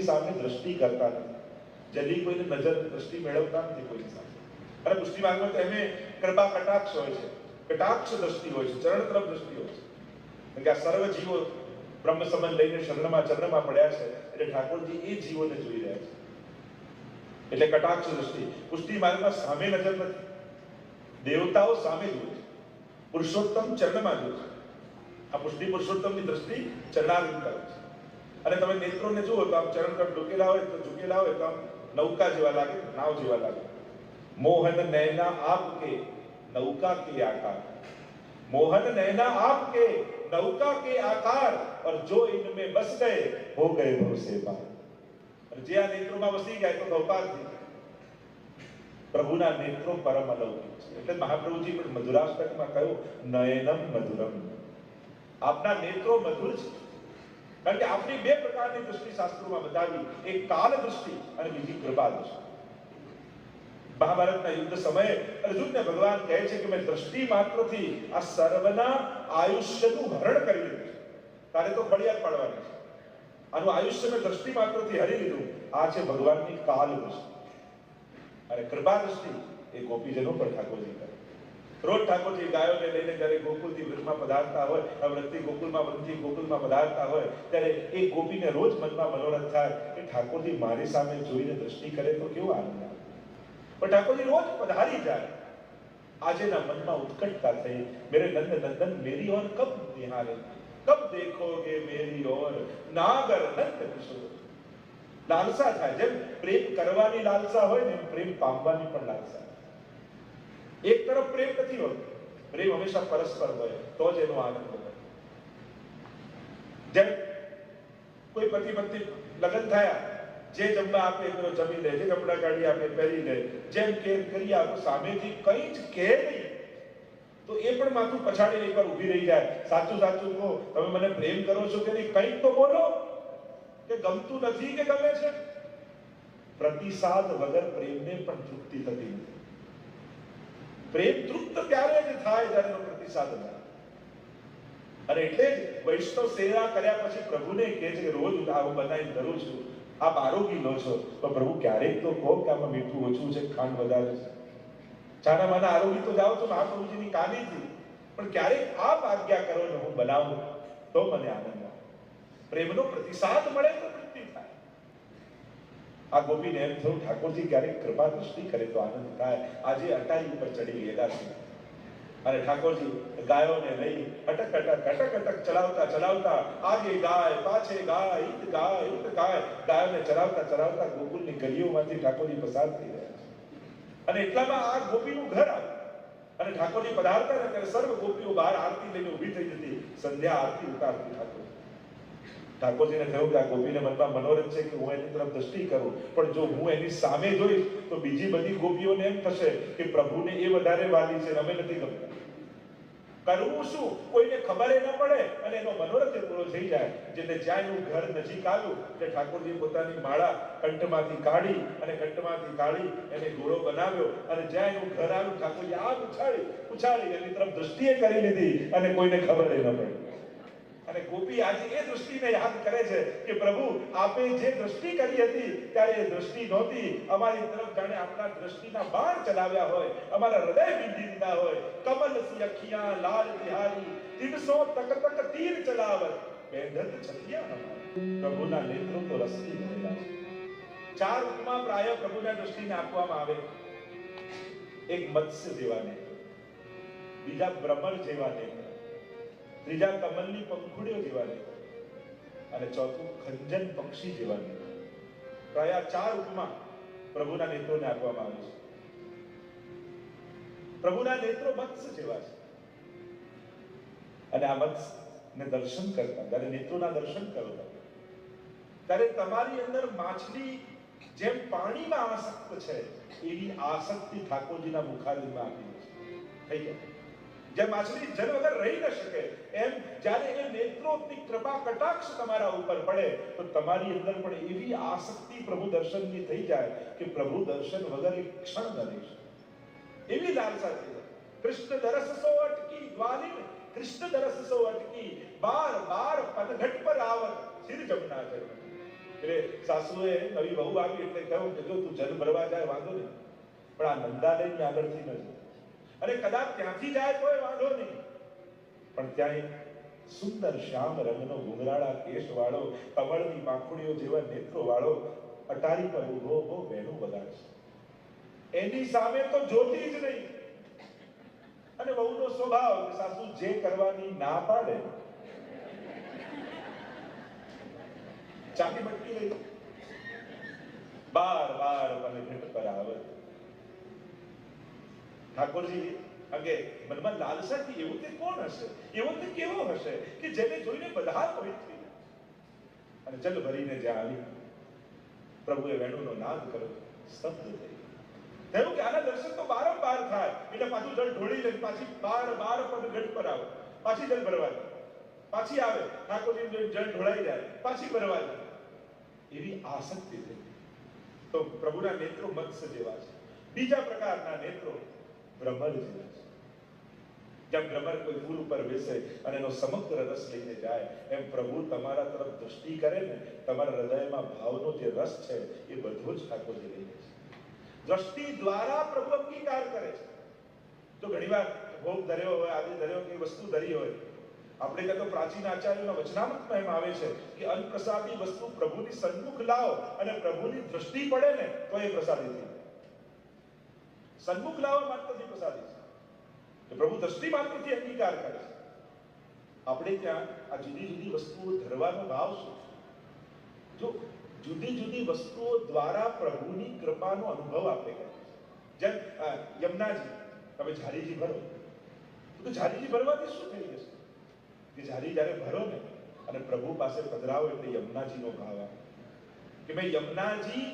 કોઈની સામે દ્રષ્ટિ કરતા નથી, જલ્દી કોઈને નજર દ્રષ્ટિ મેળવતા નથી કોઈની સામે. અને પુષ્ટિ માર્ગમાં તો એમે કૃપા કટાક્ષ હોય છે, કટાક્ષ દ્રષ્ટિ હોય છે, ચરણ તરફ દ્રષ્ટિ હોય છે. કે આ સર્વ જીવો બ્રહ્મ સંબંધ લઈને ચરણમાં પડ્યા છે, એટલે ઠાકોરજી એ જીવોને જોઈ રહ્યા છે, એટલે કટાક્ષ દ્રષ્ટિ. પુષ્ટિ માર્ગમાં સામે નજર નથી, દેવતાઓ સામે જુએ છે, પુરુષોત્તમ ચરણમાં જુએ છે. આ પુષ્ટિ પુરુષોત્તમની દ્રષ્ટિ ચરણારવિંદ કરે છે. અને તમે નેત્રોને જુઓ તો આમ ચરણ તરફ ઝૂકેલા હોય તો આમ નૌકા જેવા લાગે, નાવ જેવા લાગે. મોહન નૈના આપકે नौका के आकार, मोहन नैना आपके नौका के आकार, और जो इनमें बस गए हो गए भव से पार. જે આ નેત્રોમાં વસી ગયા તો ગૌપાલ થઈ ગયા. પ્રભુના નેત્રો પરમ અલૌકિક છે. એટલે મહાપ્રભુજી પણ મધુરાષ્ટકમાં કહ્યું નયનમ મધુરમ, આપના નેત્રો મધુર છે. કારણ કે આપની બે પ્રકારની દૃષ્ટિ શાસ્ત્રોમાં બતાવી, એક કાલ દૃષ્ટિ અને બીજી કૃપા દૃષ્ટિ. મહાભારતના યુદ્ધ સમયે અર્જુનને ભગવાન કહે છે કે મેં દ્રષ્ટિ માત્રથી આ સર્વના આયુષ્યનું હરણ કરી લીધું છે, તારે તો ફળિયાદ પાડવાની છે. આનું આયુષ્ય મેં દ્રષ્ટિ માત્રથી હરી લીધું. આ છે ભગવાનની કાલ દૃષ્ટિ. અને કૃપા દૃષ્ટિ એ ગોપીજનો પર ઠાકોરજી કરે. રોજ ઠાકોરજી ગાયોને લઈને જ્યારે ગોકુળથી વ્રજમાં પધારતા હોય, વ્રજથી ગોકુળમાં પધારતા હોય, ત્યારે એ ગોપીને રોજ મનમાં મનોરથ થાય કે ઠાકોરજી મારી સામે જોઈને દ્રષ્ટિ કરે તો કેવો આનંદ આવે. પણ ઠાકોરજી રોજ પધારી જાય. આજે ના મનમાં ઉત્કંઠતા થઈ, મેરે નંદ નંદન મેરી ઓર કબ નિહારે, કબ દેખોગે મેરી ઓર નાગર નંદ કિશોર. લાલસા થાય. જેમ પ્રેમ કરવાની લાલસા હોય ને, પ્રેમ પામવાની પણ લાલસા. એક તરફ પ્રેમ નથી હોતો, પ્રેમ હંમેશા પરસ્પર હોય તો જ એનો આનંદ હોય. જેમ કોઈ પતિ પત્ની લગ્ન થયા, જે જમવા આપે એનો જમી લે, જે કપડા કાઢી આપે પહેરી લે, જેમ કેર કરી આપો, સામેથી કંઈ જ કહે નહીં તો એ પણ માથું પછાડીને એકવાર ઊભી રહી જાય. સાચું સાચું કહો, તમે મને પ્રેમ કરો છો કે નહીં, કંઈક તો બોલો, કે ગમતું નથી કે ગમે છે. પ્રતિસાદ વગર પ્રેમને પણ તૃપ્તિ થતી નથી. પ્રેમ તૃપ્ત ત્યારે જ થાય જ્યારે એનો પ્રતિસાદ મળે. અને એટલે જ વૈષ્ણવ સેવા કર્યા પછી પ્રભુને કહે છે કે રોજ આવું બનાવી ધરું છું, આપ આરોગી લો છો, તો પ્રભુ ક્યારેક તો કહો કે આમાં મીઠું ઓછું છે, ખાંડ વધારે છે. ચાના માના આરોગી તો જાઓ છો મહાપ્રભુજીની કાનીથી, પણ ક્યારેક આપ આજ્ઞા કરો ને હું બનાવું તો મને આનંદ આવે. પ્રેમનો પ્રતિસાદ મળે તો તૃપ્તિ થાય. આ ગોપીને એમ થયું ઠાકોરજી ક્યારેક કૃપા દૃષ્ટિ કરે તો આનંદ થાય. આજે અટાઈ ઉપર ચડી ગયા છે અને ઠાકોરજી ગાયોને લઈ અટક અટક ચલાવતા આગે ગાય પાછે ગાય, ઈત ગાય, ગાયોને ચલાવતા ગોકુળની ગલીઓમાંથી ઠાકોરજી પસાર થઈ રહ્યા છે. અને એટલામાં આ ગોપીનું ઘર આવ્યું અને ઠાકોરજી પધારતા ને ત્યારે સર્વ ગોપીઓ બહાર આરતી લઈને ઊભી થઈ જતી. સંધ્યા આરતી ઉતારતી ઠાકોરજીને થયું કે આ ગોપીને મનમાં મનોરથ છે કે હું એની તરફ દ્રષ્ટિ કરું, પણ જો હું એની સામે જોઈશ તો બીજી બધી ગોપીઓને એમ થશે કે પ્રભુને એ વધારે વાલી છે, અમે નથી ગમતા. કરવું શું, કોઈને ખબર ન પડે અને એનો મનોરથ પૂરો થઈ જાય. જેને જ્યાં એનું ઘર નજીક આવ્યું કે ઠાકોરજી પોતાની માળા કંઠમાંથી કાઢી એને ઘોડો બનાવ્યો અને જ્યાં એનું ઘર આવ્યું ઠાકોરજી આ ઉછાળી એની તરફ દ્રષ્ટિએ કરી લીધી અને કોઈને ખબર ન પડી. અને ગોપી આજે એ દૃષ્ટિને યાદ કરે છે કે પ્રભુ આપે જે દૃષ્ટિ કરી હતી ત્યારે એ દૃષ્ટિ નહોતી, અમારી તરફ જાણે આપણા દૃષ્ટિના બાણ ચલાવ્યા હોય, અમારા હૃદય બીંધી દીધા હોય. કમલ સી અખિયા લાલ બિહારી, 300 તક તક તીર ચલાવત, બેંધત છતિયા પ્રભુના નેત્રો તો રસથી ભરેલા છે. 4 ઉપમા પ્રાય પ્રભુના દૃષ્ટિને આપવામાં આવે. એક મત્સ્ય જેવા નેત્ર, બીજા ભ્રમર જેવા નેત્ર, ત્રીજા કમલની પંખુડીઓ જેવા નેત્ર અને ચોથું ખંજન પક્ષી જેવા નેત્ર. પ્રાય 4 ઉપમા પ્રભુના નેત્રોને આપવામાં આવે છે. પ્રભુના નેત્રો મત્સ્ય જેવા છે અને આ મત્સ્યને દર્શન કરતા, જ્યારે નેત્રોના દર્શન કરો ત્યારે તમારી અંદર માછલી જેમ પાણીમાં આસક્ત છે એવી આસક્તિ ઠાકોરજીના મુખારવિંદમાં આપી થઈ જાય. જે માછલી જલ વગર રહી ન શકે એમ જ્યારે એ નેત્રોની કૃપા કટાક્ષ તમારા ઉપર પડે તો તમારી અંદર પણ એવી આસક્તિ પ્રભુ દર્શનની થઈ જાય કે પ્રભુ દર્શન વગર એક ક્ષણ ન રહી શકે. એવી લાલસા થઈ જાય. કૃષ્ણ દરસ સો અટકી ગ્વાલિન, કૃષ્ણ દરસ સો અટકી, બાર બાર પદઘટ પર આવત, સિર જમના જન્મ. એટલે સાસુએ નવી વહુ આવી એટલે કહ્યું કે જો તું જલ ભરવા જાય વાંધો નહીં, પણ આ નંદાલયની આગળથી ન જાય, અને કદાચ ત્યાંથી જાય તોય વાંધો નહીં, પણ ત્યાં એક સુંદર શ્યામ રંગનો ઘુંઘરાળા કેશ વાળો, કમળની પાંખુડીઓ જેવા નેત્રો વાળો અટારી પર ઉભો ઉભો વેણું વગાડશે. એની સામે તો જોતી જ નહીં. અને વહુનો સ્વભાવ કે સાસુ જે કરવાની ના પાડે, ચાકી મટકી લઈ બાર બાર પનઘટ પર આવે. ઠાકોરજી અંગે મનમાં લાલસા થી એવું તે કોણ હશે, એવો તે કેવો હશે કે જેને જોઈને બધા મોહિત થઈ જાય. અને જલ ભરીને જ્યાં આવી પ્રભુએ વેણુનો નાદ કર્યો, સ્તબ્ધ થઈ થયું કે આના દર્શન તો બારંબાર થાય, એટલે પાછું જળ ઢોળી લે, પાછી બાર બાર પનઘટ પર આવે, પાછી જલ ભરવા જાય, પાછી આવે, ઠાકોરજી જળ ઢોળાઈ જાય, પાછી ભરવા જાય. એવી આસક્તિ થઈ. તો પ્રભુના નેત્રો મત્સ્ય જેવા છે. બીજા પ્રકારના નેત્રો ભ્રમર જેવા છે. જેમ ભ્રમર કોઈ ફૂલ ઉપર બેસે અને એનો સમગ્ર રસ લઈને જાય, એમ પ્રભુ તમારા તરફ દ્રષ્ટિ કરે ને, તમારા હૃદયમાં ભાવનો જે રસ છે એ બધો જ ઠાકોરજી લઈને છે. દ્રષ્ટિ દ્વારા પ્રભુ અંગીકાર કરે છે. તો ઘણીવાર ભોગ ધર્યો હોય, આદિ ધર્યો કે વસ્તુ ધરી હોય, આપણે કહે તો પ્રાચીન આચાર્યોના વચનામૃતમાં એમ આવે છે કે અન્નપ્રસાદી વસ્તુ પ્રભુની સન્મુખ લાવો અને પ્રભુની દ્રષ્ટિ પડે ને તો એ પ્રસાદી થઈ. સન્મુખ લાવવા માત્રથી પ્રસાદી છે, કે પ્રભુ દ્રષ્ટિ માત્રથી અંગીકાર કરે છે. આપણે ત્યાં આ જુદી જુદી વસ્તુઓ ધરવાનો ભાવ શું? જો જુદી જુદી વસ્તુઓ દ્વારા પ્રભુની કૃપાનો અનુભવ આપણે કરીએ. જેમ યમુનાજી, તમે ઝારીજી ભરો તો ઝારીજી ભરવાથી શું થઈ જશે કે ઝારી જ્યારે ભરો ને અને પ્રભુ પાસે પધરાવો એટલે યમુનાજીનો ભાવ આવે કે ભાઈ યમુનાજી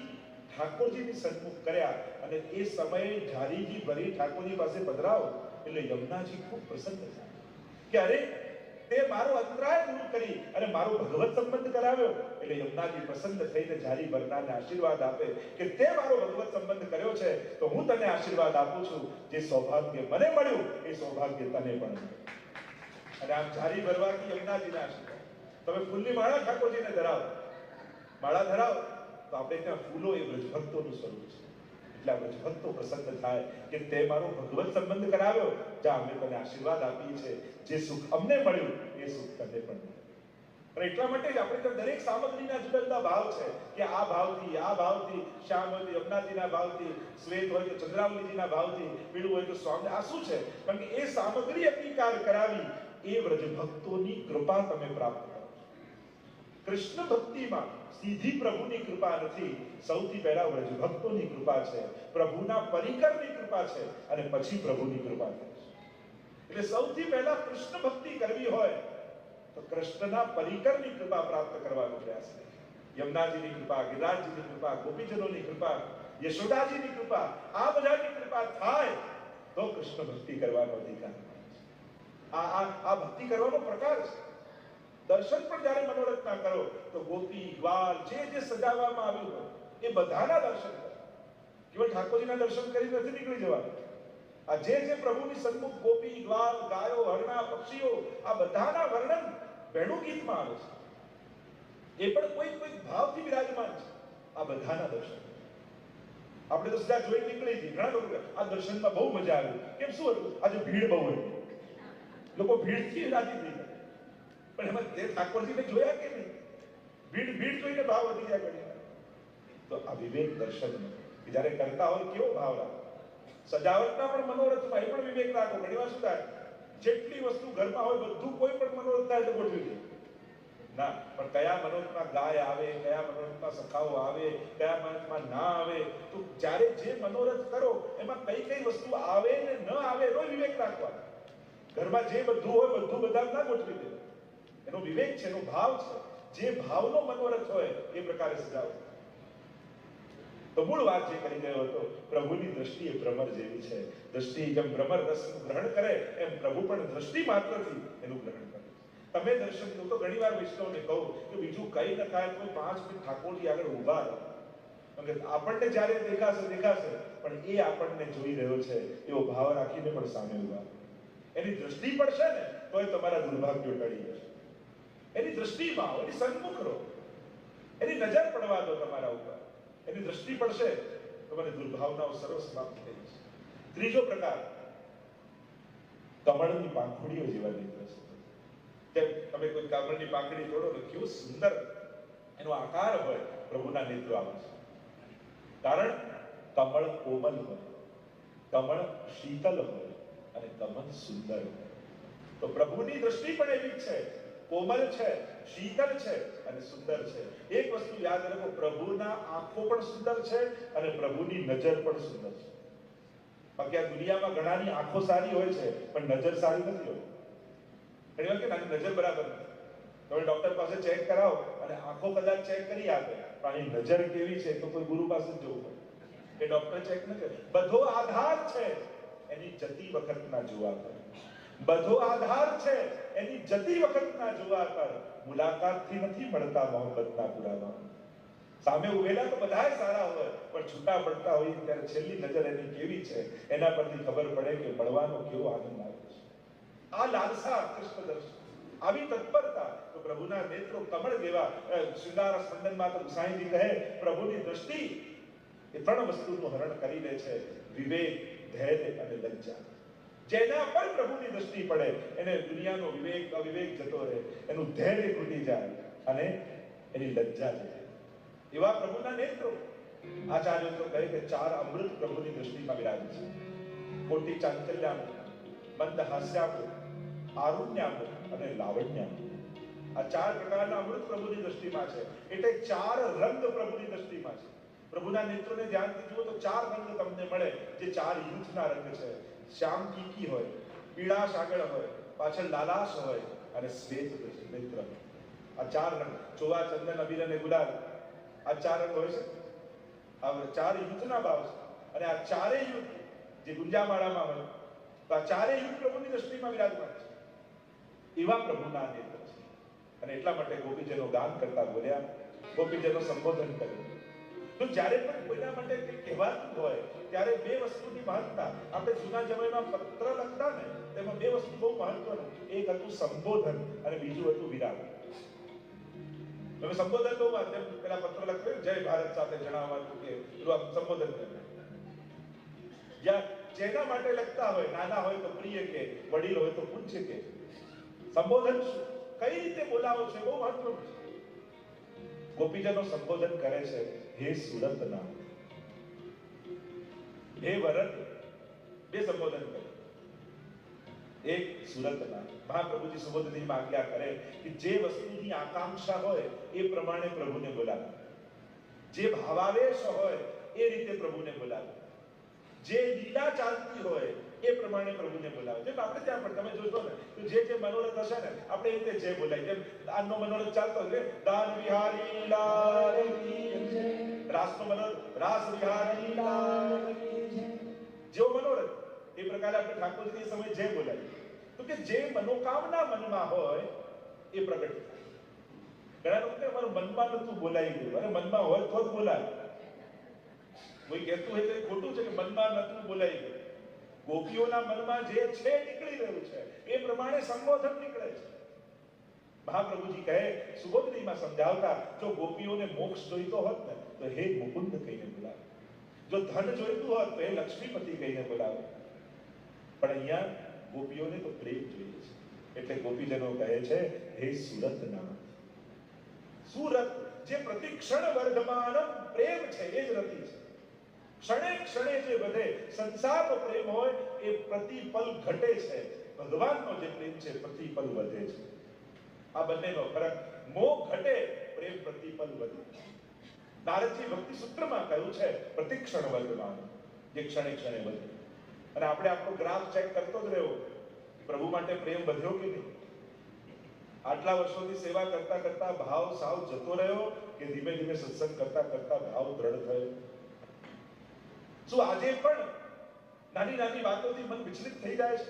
ઠાકોરજીની સન્મુખ કર્યા અને એ સમયે ઝારીજી ભરી ઠાકોરજી પાસે પધરાવો એટલે યમુનાજી ખૂબ પ્રસન્ન થાય કે અરે તે મારો અંતરાય દૂર કરી અને મારો ભગવત સંબંધ કરાવ્યો. એટલે યમુનાજી પ્રસન્ન થઈને ઝારી ભરનારને આશીર્વાદ આપે કે તે મારો ભગવત સંબંધ કર્યો છે તો હું તને આશીર્વાદ આપું છું, જે સૌભાગ્ય મને મળ્યું એ સૌભાગ્ય તને પણ મળ્યું. અને આમ ઝારી ભરવાથી યમુનાજીના આશીર્વાદ. તમે ફૂલની માળા ઠાકોરજીને ધરાવો, માળા ધરાવો તો આપણે ત્યાં ફૂલો એ વ્રજભક્તોનું સ્વરૂપ છે. એટલે આ વ્રજભક્તો પ્રસન્ન થાય કે તે મારો ભગવત સંબંધ કરાવ્યો, જ્યાં અમે તને આશીર્વાદ આપીએ છીએ, જે સુખ અમને મળ્યું એ સુખ તને પણ મળ્યું. અને એટલા માટે જ આપણે ત્યાં દરેક સામગ્રીના જુદા જુદા ભાવ છે કે આ ભાવથી શ્યામ હોય તો યમુનાજીના ભાવથી, શ્વેત હોય તો ચંદ્રાવલીજીના ભાવથી, પીળું હોય તો સ્વામી. આ શું છે? કારણ કે એ સામગ્રી અંગીકાર કરાવી એ વ્રજભક્તોની કૃપા તમે પ્રાપ્ત કરો. કૃષ્ણ ભક્તિમાં સીધી પ્રભુની કૃપા નથી, સૌથી પહેલા વ્રજભક્તોની કૃપા છે, પ્રભુના પરિકરની કૃપા છે અને પછી પ્રભુની કૃપા છે. એટલે સૌથી પહેલા કૃષ્ણ ભક્તિ કરવી હોય તો કૃષ્ણના પરિકરની કૃપા પ્રાપ્ત કરવાનો પ્રયાસ કરે. યમુનાજીની કૃપા, ગિરિરાજજીની કૃપા, ગોપીજનોની કૃપા, યશોદાજીની કૃપા, આ બધાની કૃપા થાય તો કૃષ્ણ ભક્તિ કરવાનો અધિકાર મળે છે. આ ભક્તિ કરવાનો પ્રકાર છે. દર્શન પણ જ્યારે મનોરથના કરો તો ગોપી, ગ્વાલ જે સજાવવામાં આવ્યું હોય એ બધાના દર્શન કરો. કેવળ ઠાકોરજીના દર્શન કરી નથી નીકળી જવાનું. આ જે પ્રભુની સન્મુખ ગોપી, ગ્વાલ, ગાયો, હરણા, પક્ષીઓ આ બધાના વર્ણન વેણુ ગીતમાં આવે છે. એ પણ કોઈ ભાવથી વિરાજમાન છે. આ બધાના દર્શન આપણે તો સીધા જોઈ નીકળી જઈએ. ઘણા લોકો આ દર્શનમાં બહુ મજા આવી. કેમ શું હતું? આજે ભીડ બહુ હતી, લોકો ભીડથી રાજી થઈ ગયા. પણ એમાં તે ઠાકોરજીને જોયા કે નહીં? ભીડ જોઈને ભાવ વધી જાય ઘણી. તો આ વિવેક દર્શન કે જ્યારે કરતા હોય કેવો ભાવ રાખો. સજાવટના પણ મનોરથમાં એ પણ વિવેક રાખો. ઘણી વાર શું થાય, જેટલી વસ્તુ ઘરમાં હોય બધું કોઈ પણ મનોરથ થાય તો ગોઠવી દે ના, પણ કયા મનોરથમાં ગાય આવે, કયા મનોરથમાં સખાઓ આવે, કયા મનોરથમાં ના આવે. તો જ્યારે જે મનોરથ કરો એમાં કઈ વસ્તુ આવે ને ન આવે એનો વિવેક રાખવાનો. ઘરમાં જે બધું હોય બધું બધા ના ગોઠવી દે. એનો વિવેક છે, એનો ભાવ છે. જે ભાવનો મનોરથ હોય એ પ્રકારે સજાવો. તો મૂળ વાત જે કરી ગયો હતો, પ્રભુની દ્રષ્ટિ એ ભ્રમર જેવી છે. દ્રષ્ટિ જેમ ભ્રમર રસનું ગ્રહણ કરે એમ પ્રભુ પણ દ્રષ્ટિ માત્રથી એનું ગ્રહણ કરે. તમે દર્શન કરો તો ઘણી વાર વૈષ્ણવને કહું કે બીજું કઈ ન થાય તો 5 મિનિટ ઠાકોરજી આગળ ઊભા રહો. આપણને જ્યારે દેખાશે પણ એ આપણને જોઈ રહ્યો છે એવો ભાવ રાખીને પણ સામે ઊભા. એની દ્રષ્ટિ પડશે ને તો એ તમારા દુર્ભાગ્યો ટળી જશે. એની દ્રષ્ટિમાં એની સન્મુખ રહો. એની નજર પડવા દો તમારા ઉપર, એની દ્રષ્ટિ પડશે તો મને દુર્ભાવનાઓ સર્વ સમાપ્ત થઈ જશે. ત્રીજો પ્રકાર, કમળની પાંખડીઓ જેવા નેત્ર છે. તેમ તમે કોઈ કમળની પાંખડી તોડો તો કેવું સુંદર એનો આકાર હોય, પ્રભુના નેત્રો આવે છે. કારણ કમળ કોમલ હોય, કમળ શીતલ હોય અને કમળ સુંદર હોય. તો પ્રભુની દ્રષ્ટિ પણ એવી જ છે, કોમલ છે, શીતલ છે અને સુંદર છે. એક વસ્તુ યાદ રાખો, પ્રભુના આંખો પણ સુંદર છે અને પ્રભુની નજર પણ સુંદર છે. બાકી આ દુનિયામાં ઘણાની આંખો સારી હોય છે પણ નજર સારી નથી હોતી. ઘણી વાર કે નાની નજર બરાબર નથી, તમે ડોક્ટર પાસે ચેક કરાવો અને આંખો કદાચ ચેક કરી આપે પણ એની નજર કેવી છે તો કોઈ ગુરુ પાસે જવું પડે, એ ડોક્ટર ચેક ન કરે. બધો આધાર છે એની જતી વખતના જોવા પર, બધો આધાર છે એની જતી વખતના જોવા પર. મુલાકાતથી નથી મળતા મોહબ્બતના પુરાવા. સામે ઉભેલા તો બધાય સારા હોય પણ છૂટા પડતા હોય ત્યારે છેલ્લી નજર એની કેવી છે એના પરથી ખબર પડે કે મળવાનો કેવો આનંદ આવે છે. આ લાલસા કૃષ્ણ દર્શન, આવી તત્પરતા, તો પ્રભુના નેત્રો કમળ જેવા. શૃંગાર સ્પંદનમાં તો ગુસાઈજી કહે પ્રભુની દ્રષ્ટિ એ ત્રણ વસ્તુનું હરણ કરી લે છે, વિવેક, ધૈર્ય અને લજ્જા. જેના પર પ્રભુની દ્રષ્ટિ પડે એને દુનિયાનો વિવેક અવિવેક જતો રહે, એનું ધૈર્ય તૂટી જાય અને એની લજ્જા જાય. એવા પ્રભુના નેત્રો. આચાર્ય તો કહે કે ચાર અમૃત પ્રભુની દ્રષ્ટિમાં બિરાજે છે. કોટી ચાંચલ્યામૃત, મંદ હાસ્યામૃત, આરુણ્યામૃત અને લાવણ્યામૃત. આ ચાર પ્રકારના અમૃત પ્રભુની દ્રષ્ટિમાં છે. એટલે ચાર રંગ પ્રભુની દ્રષ્ટિમાં છે. પ્રભુના નેત્રોને ધ્યાનથી જુઓ તો ચાર રંગ તમને મળે, જે ચાર યુથના રંગ છે. શ્યામ કીકી હોય, પીળાશ આગળ હોય, પાછળ લાલાશ હોય અને શ્વેત નેત્ર. આ ચાર રંગ, ચોવા, ચંદન, અબીર અને ગુલાલ, આ ચાર રંગ હોય છે. આ ચાર યુથના ભાવ છે અને આ ચારેય યુથ જે ગુંજામાળામાં હોય તો આ ચારેય યુથ પ્રભુની દ્રષ્ટિમાં વિરાજમાન છે. એવા પ્રભુના નેત્ર છે. અને એટલા માટે ગોપીજનો ગાન કરતા બોલ્યા, ગોપીજનો સંબોધન કર્યું. તો જ્યારે પણ કોઈના માટે કંઈ કહેવાતું હોય ત્યારે બે વસ્તુની મહત્તા. આપણે જૂના જમાનામાં પત્ર લખતા ને તેમાં બે વસ્તુ બહુ મહત્વનું, એક હતું સંબોધન અને બીજું હતું વિરામ. તમે સંબોધન બહુ જેમ પેલા પત્ર લખે જય ભારત સાથે જણાવવાનું કે સંબોધન કરે. જેના માટે લખતા હોય, નાના હોય તો પ્રિય કે, વડીલ હોય તો પૂજ્ય કે. સંબોધન કઈ રીતે બોલાવો છે બહુ મહત્વનું છે. ગોપીજનો સંબોધન કરે છે, હે સુરતના, હે વરદ. બે સંબોધન કરે. એક સુરતના, મહાપ્રભુજી સુબોધનીમાં આજ્ઞા કરે કે જે વસ્તુની આકાંક્ષા હોય એ પ્રમાણે પ્રભુને બોલાવે, જે ભાવાવેશ હોય એ રીતે પ્રભુને બોલાવે, જે લીલા ચાલતી હોય એ પ્રમાણે પ્રભુને બોલાવે. જેમ આપણે ત્યાં પણ તમે જોશો ને તો જે મનોરથ હશે ને આપણે એ રીતે જે બોલાય. જેમ દાનનો મનોરથ ચાલતો હોય, દાન વિહારી લાલ કી જય, રાસનો મનોરથ રાસ વિહારી લાલ કી જય. જેવો મનોરથ એ પ્રકારે આપણે ઠાકોરજી સમય જે બોલાય તો કે જે મનોકામના મનમાં હોય એ પ્રગટ થાય. ઘણા લોકો અમારું મનમાં નતું બોલાઈ ગયું, અને મનમાં હોય તો જ બોલાય. કોઈ કહેતું હોય તો એ ખોટું છે કે મનમાં નતું બોલાઈ ગયું. ગોપીઓના મનમાં જે છે નીકળી રહ્યું છે એ પ્રમાણે સંબોધન નીકળે છે. મહાપ્રભુજી કહે સુબોધનીમાં સમજાવતા, જો ગોપીઓને મોક્ષ જોઈતો હોત ને તો હે મુકુંદ કહીને બોલાવે, જો ધન જોઈતું હોત તો હે લક્ષ્મીપતિ કહીને બોલાવે. પણ અહીંયા ગોપીઓને તો પ્રેમ જોઈએ છે એટલે ગોપીજનો કહે છે હે સુરતના. સુરત જે પ્રતિક્ષણ વર્ધમાન પ્રેમ છે એ જ રતિ છે. ક્ષણે ક્ષણે જે વધે સંસારનો પ્રેમ હોય એ પ્રતિપલ ઘટે છે, ભગવાનનો જે પ્રેમ છે પ્રતિપલ વધે છે. આ બંનેનો ફરક. મોહ ઘટે, પ્રેમ પ્રતિપલ વધે. નારદજી ભક્તિ સૂત્રમાં કહ્યું છે પ્રતિક્ષણ વર્ધમાન, જે ક્ષણે ક્ષણે વધે. અને આપણે આપણો ગ્રાફ ચેક કરતો જ રહ્યો, પ્રભુ માટે પ્રેમ વધ્યો કે નહીં. આટલા વર્ષોની સેવા કરતા કરતા ભાવ સાવ જતો રહ્યો કે ધીમે ધીમે સત્સંગ કરતા કરતા ભાવ દ્રઢ થયો. શું આજે પણ નાની નાની વાતોથી મન વિચલિત થઈ જાય છે?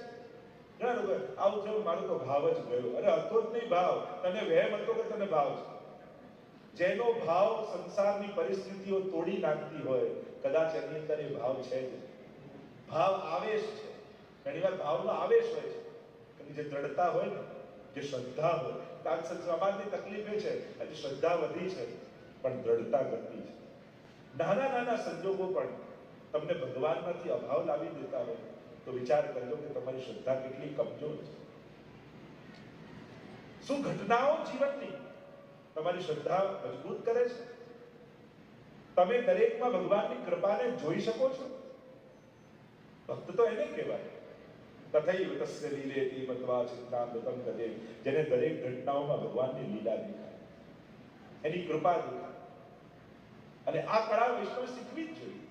ઘણા લોકો આવું થયું, મારો તો ભાવ જ ગયો. અરે હતો જ નહીં ભાવ, તને વહેમ હતો કે તને ભાવ છે? જેનો ભાવ સંસારની પરિસ્થિતિઓ તોડી નાખતી હોય કદાચ એની અંદર એ ભાવ છે જ. ભાવ આવેશ છે. ઘણીવાર ભાવનો આવેશ હોય છે, જે દ્રઢતા હોય ને, જે શ્રદ્ધા હોય. સમાજની તકલીફ એ છે આજે શ્રદ્ધા વધી છે પણ દ્રઢતા ઘટતી છે. નાના નાના સંજોગો પણ તમને ભગવાનમાંથી અભાવ લાવી દેતા હોય તો વિચાર કરજો કે તમારી શ્રદ્ધા કેટલી કમજોર છે. શું ઘટનાઓ જીવનની તમારી શ્રદ્ધા મજબૂત કરે છે? તમે દરેકમાં ભગવાનની કૃપાને જોઈ શકો છો? ભક્ત તો એને કહેવાય. તથૈવ તસ્ય લીલેતિ મત્વા ચિત્તામૃતમ તદેવ, જેને દરેક ઘટનાઓમાં ભગવાનની લીલા દેખાય, એની કૃપા દેખાય. અને આ કળા વૈષ્ણવ શીખવી જ જોઈએ.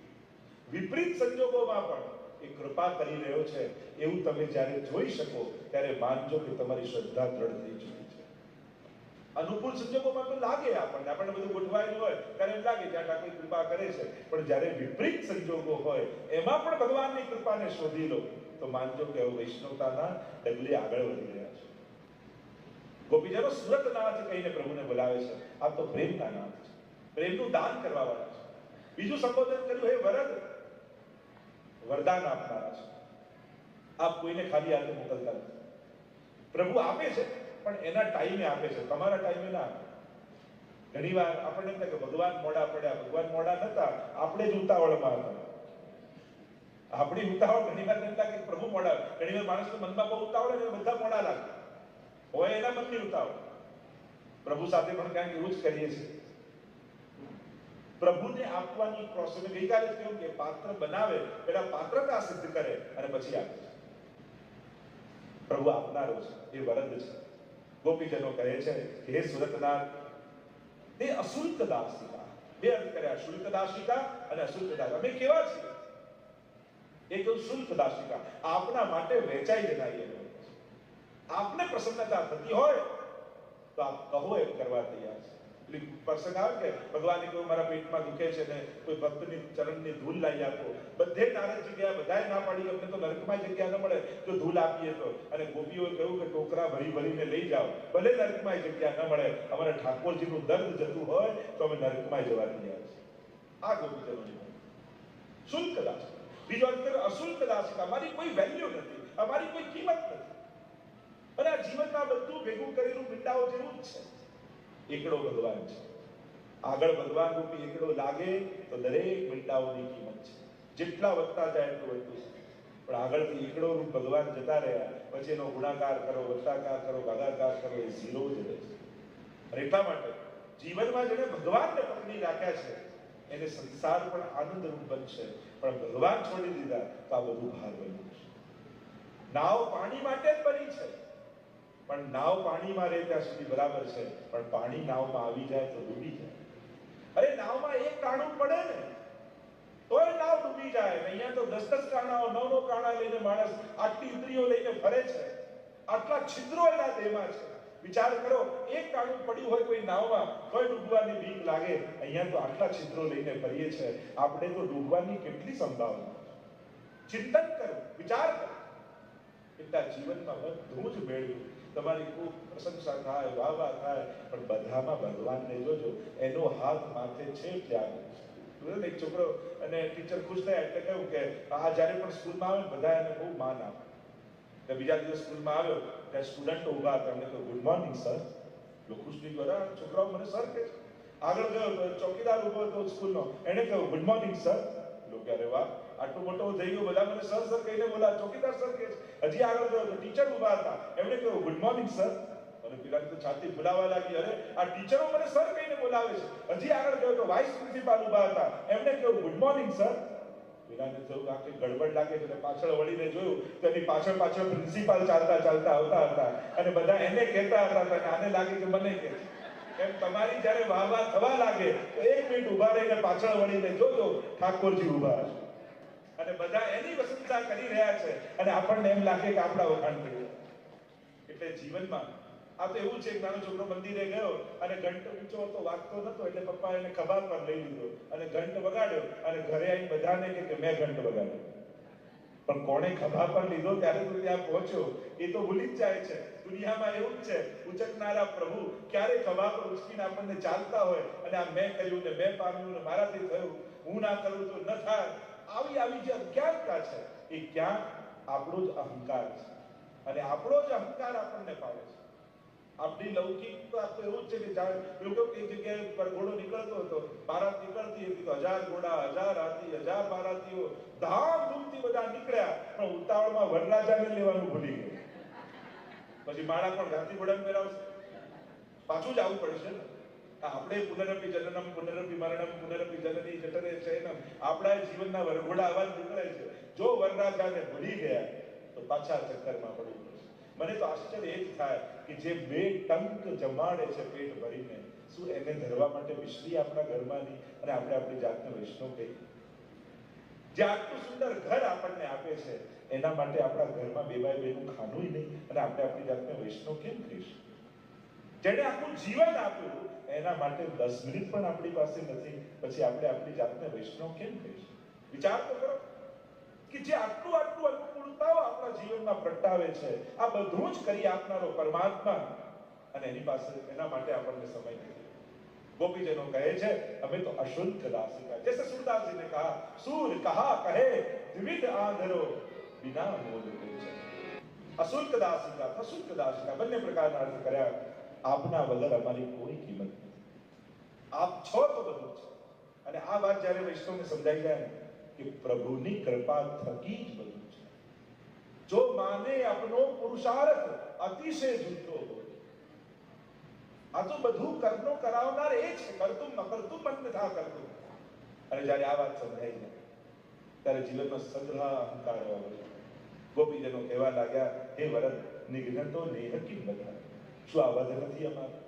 વિપરીત સંજોગોમાં પણ એ કૃપા કરી રહ્યો છે એવું તમે જ્યારે જોઈ શકો ત્યારે માનજો કે તમારી શ્રદ્ધા દ્રઢ થઈ ચૂકી છે. અનુકૂળ સંજોગોમાં તો લાગે આપણને બધું ગોઠવાયેલું હોય ત્યારે એમ લાગે કે ઠાકોર કૃપા કરે છે, પણ જ્યારે વિપરીત સંજોગો હોય એમાં પણ ભગવાનની કૃપાને શોધી લો તો માનજો કે હવે વૈષ્ણવતાના ડગલે આગળ વધી રહ્યા છે. ગોપીજનો સુરતનાથ કહીને પ્રભુને બોલાવે છે. આ તો પ્રેમના નામ છે, પ્રેમનું દાન કરવા વાળા છે. બીજું સંબોધન કર્યું, હે વરદ, વરદાન આપનારા છે. આપ કોઈને ખાલી હાથે મોકલતા નથી. પ્રભુ આપે છે પણ એના ટાઈમે આપે છે, તમારા ટાઈમે ના આપે. ઘણી વાર આપણને એમ થાય કે ભગવાન મોડા પડ્યા, ભગવાન મોડા નતા, આપણે જ ઉતાવળમાં હતા. આપણી ઉતાવળ ઘણી વાર એમ લાગે પ્રભુ મોડા. ઘણી વાર માણસના મનમાં બહુ ઉતાવળ અને બધા મોડા લાગે હોય, એના મનની ઉતાવળ. પ્રભુ સાથે પણ ક્યાંક એવું જ કરીએ છીએ. પ્રભુને આપવાની પ્રોસેસ ગઈકાલે જ કહ્યું કે પાત્ર બનાવે, પેલા પાત્રતા સિદ્ધ કરે અને પછી આપે. પ્રભુ આપનારો છે, એ વરદ છે. ગોપીજનો કહે છે કે હે સુરતનાથ, તે અશુલ્ક દાસિકા, બે અર્થ કર્યા, શુલ્ક દાસિકા અને અશુલ્ક દાસિકા. અમે કેવા છીએ? એક શુલ્ક દાસિકા, આપના માટે વેચાઈ જનારી. આપને પ્રસન્નતા થતી હોય તો આપ કહો એમ કરવા તૈયાર છે. પ્રસંગ આવે કે ભગવાને કહ્યું મારા પેટમાં દુખે છે ને કોઈ ભક્તની ચરણની ધૂલ લાવી આપો. બધે નારદજી ગયા, બધાએ ના પાડી, અમને તો નરકમાં જગ્યા ન મળે જો ધૂલ આપીએ તો. અને ગોપીઓએ કહ્યું કે ટોકરા ભરી ભરીને લઈ જાઓ, ભલે નરકમાં જગ્યા ન મળે, અમારે ઠાકોરજીનું દર્દ જતું હોય તો અમે નરકમાં જવા તૈયાર છે. આ ગોપીજનોની શુલ્ક દાસિકા. બીજો અર્થ અશુલ્ક દાસિકા, અમારી કોઈ વેલ્યુ નથી, અમારી કોઈ કિંમત નથી. અને આ જીવનમાં બધું ભેગું કરેલું મીંડાઓ જેવું જ છે. એકડો ભગવાન છે. આગળ ભગવાન રૂપી એકડો લાગે તો દરેક મીંડાઓની કિંમત છે. જેટલા વધતા જાય એટલું વધતું છે. પણ આગળથી એકડો રૂપ ભગવાન જતા રહ્યા પછી એનો ગુણાકાર કરો, વત્તાકાર કરો, ભાગાકાર કરો, એ ઝીરો જ રહે છે. અને એટલા માટે જીવનમાં જેને ભગવાનને પકડી રાખ્યા છે એને સંસાર પણ આનંદરૂપ બનશે, પણ ભગવાન છોડી દીધા તો આ બધું ભાર બન્યું છે. નાવ પાણી માટે જ બની છે, પણ નાવ પાણીમાં રહે ત્યાં સુધી બરાબર છે, પણ પાણી નાવમાં આવી જાય તો ડૂબી જાય. અરે નાવમાં એક કાણું પડે ને તોય નાવ ડૂબી જાય. અહીંયા તો 10 કાણાઓ, 9 કાણા લઈને માણસ આટલી ઇન્દ્રિયો લઈને ફરે છે, આટલા છિદ્રો એના દેહમાં છે. વિચાર કરો, એક કાણું પડ્યું હોય કોઈ નાવમાં તોય ડૂબવાની બીક લાગે. અહીંયા તો આટલા છિદ્રો લઈને ફરીએ છે, આપણે તો ડૂબવાની કેટલી સંભાવના. ચિંતન કરો, વિચાર કરો. એટલા જીવનમાં બધું જ મેળવ્યું, તમારી ખૂબ પ્રશંસા થાય, વાહ થાય, પણ બધામાં ભગવાનને જોજો, એનો હાથ માથે છે ત્યાં. એક છોકરો અને ટીચર ખુશ થયા એટલે કહ્યું કે આ જ્યારે પણ સ્કૂલમાં આવે બધા એને બહુ માન આપે. બીજા દિવસ સ્કૂલમાં આવ્યો ત્યાં સ્ટુડન્ટો ઉભા હતા, એમને કહ્યું ગુડ મોર્નિંગ સર. લોકો ખુશ થઈ ગયા, છોકરાઓ મને સર કહે છે. આગળ ગયો તો ચોકીદાર ઉભો હતો સ્કૂલનો, એને કહ્યું ગુડ મોર્નિંગ સર. લોકો અરે વાહ, આટલું મોટો થઈ ગયો, બધા મને સર સર કહીને બોલા, ચોકીદાર સર કહે છે. હજી આગળ ગયો તો ટીચર ઉભા હતા, એમણે કહ્યું ગુડ મોર્નિંગ સર. અને પેલા તો છાતી ફૂલાવા લાગી, અરે આ ટીચરો મને સર કહીને બોલાવે છે. હજી આગળ ગયો તો વાઇસ પ્રિન્સિપાલ ઉભા હતા, એમણે કહ્યું ગુડ મોર્નિંગ સર. પેલાને થયું આખી ગડબડ લાગે એટલે પાછળ વળીને જોયું તો એની પાછળ પાછળ પ્રિન્સિપાલ ચાલતા ચાલતા આવતા હતા અને બધા એને કહેતા હતા કે આને લાગે કે મને કહે. એમ તમારી જ્યારે વાહ થવા લાગે તો 1 મિનિટ ઉભા રહીને પાછળ વળીને જોજો, ઠાકોરજી ઉભા છે અને બધા એની પ્રશંસા કરી રહ્યા છે અને આપણને એમ લાગે કે આપણા વખાણ કરીએ. એટલે જીવનમાં આ તો એવું છે, એક નાનો છોકરો મંદિરે ગયો અને ઘંટ ઊંચો હતો, વાગતો નતો, એટલે પપ્પા એને ખભા પર લઈ લીધો અને ઘંટ વગાડ્યો અને ઘરે આવીને બધાને કે મેં ઘંટ વગાડ્યો. પણ કોણે ખભા પર લીધો ત્યારે તો ત્યાં પહોંચ્યો એ તો ભૂલી જ જાય છે. દુનિયામાં એવું જ છે, ઉચકનારા પ્રભુ ક્યારે ખભા પર ઉચકીને આપણને ચાલતા હોય અને આ મેં કર્યું ને મેં પામ્યું ને મારાથી થયું, હું ના કરું તો ન થાય, આવી જે અજ્ઞાનતા છે એ ક્યાં આપણો જ અહંકાર છે અને આપણો જ અહંકાર આપણને પાડે છે. આપણી લૌકિક તો આ તો એવું જ છે કે જાણે પેલું કેવું કે એક જગ્યાએ પર ઘોડો નીકળતો હતો, બારાત નીકળતી હતી તો 1000 ઘોડા, 1000 હાથી, 1000 બારાતીઓ ધામધૂમથી બધા નીકળ્યા, પણ ઉતાવળમાં વરરાજાને લેવાનું ભૂલી ગયા. પછી માળા પણ ગાંધી ઘોડાને પહેરાવશે, પાછું જ આવવું પડશે ને. આપણે પુનરપી જનનમ પુનરપી મરણમ પુનરપી જનની જઠરે શયનમ, આપણા જીવનના વરઘોડા અવાજ નીકળે છે. જો વરરાજાને ભૂલી ગયા તો પાછા ચક્કરમાં પડવું પડશે. મને તો આશ્ચર્ય એ જ થાય કે જે 2 ટંક જમાડે છે પેટ ભરીને, શું એને ધરવા માટે મિશ્રી આપણા ઘરમાં નહીં અને આપણે આપણી જાતને વૈષ્ણવ કહીએ? જે આટલું સુંદર ઘર આપણને આપે છે એના માટે આપણા ઘરમાં 2 બાય 2 નું ખાનું નહીં અને આપણે આપણી જાતને વૈષ્ણવ કેમ કહીશું? જેણે આખું જીવન આપ્યું એના માટે 10 મિનિટ પણ આપણી પાસે નથી, પછી આપણે આપણી જાતને વૈષ્ણવ કેમ કહીશું? વિચાર તો કરો કે જે આટલું આટલું અનુકૂળતાઓ આપણા જીવનમાં પ્રગટાવે છે, આ બધું જ કરી આપનારો પરમાત્મા, અને એની પાસે એના માટે આપણને સમય નથી. गोपीजनों कहे छे हमें तो अशुद्ध दासिका, जैसे सूरदास जी ने कहा सूर कहा कहे द्विविध आंधरो बिना मोद के चले. अशुद्ध दासिका अशुद्ध दासिका બંને પ્રકારના અર્થ કર્યા. આપના વગર અમારી કોઈ કિંમત નથી, આપ છો તો બધું છે. અને આ વાત જ્યારે વૈષ્ણવને સમજાઈ જાય ને કે પ્રભુની કૃપા થકી જ બધું છે. જો માને अपनो पुरुषार्थ अतिशय झूठो हो, આ તો બધું કર્મનો કરાવનાર એ છે, કરતું અકર્તું બંધ થા કરતું. અને જ્યારે આ વાત સમજાઈ જાય ત્યારે જીવનમાં સંગ્રહ અહંકાર આવવા લાગ્યો. ગોપીજનો કહેવા લાગ્યા, હે વરદ નિઘ્ન તો નેહ કિંમત, શું આ વધ નથી અમારું?